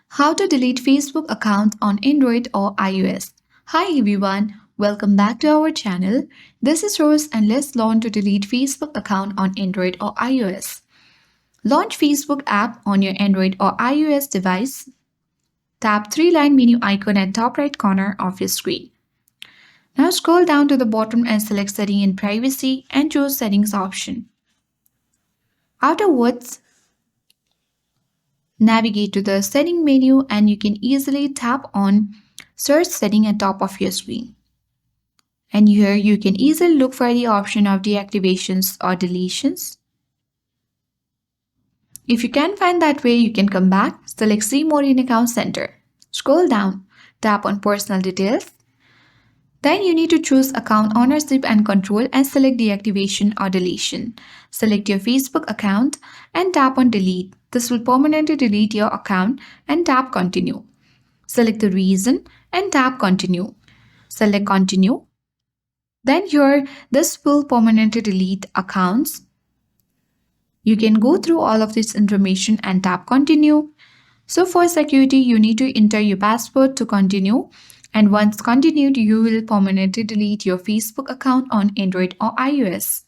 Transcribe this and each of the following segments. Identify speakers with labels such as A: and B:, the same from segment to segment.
A: How to delete Facebook account on Android or iOS. Hi everyone, welcome back to our channel. This is Rose and let's learn to delete Facebook account on Android or iOS. Launch Facebook app on your Android or iOS device. Tap three-line menu icon at top right corner of your screen. Now scroll down to the bottom and select Setting and Privacy and choose Settings option. Afterwards, navigate to the setting menu and you can easily tap on search setting at top of your screen. And here you can easily look for the option of deactivations or deletions. If you can't find that way, you can come back, select See More in Account Center. Scroll down, tap on Personal Details. Then you need to choose Account Ownership and Control and select Deactivation or Deletion. Select your Facebook account and tap on Delete. This will permanently delete your account and tap Continue. Select the reason and tap Continue. Select Continue. Then here, this will permanently delete accounts. You can go through all of this information and tap Continue. So for security, you need to enter your password to continue. And once continued, you will permanently delete your Facebook account on Android or iOS.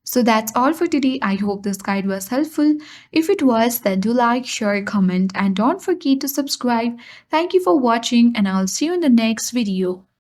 A: So that's all for today. I hope this guide was helpful. If it was, then do like, share, comment, and don't forget to subscribe. Thank you for watching, and I'll see you in the next video.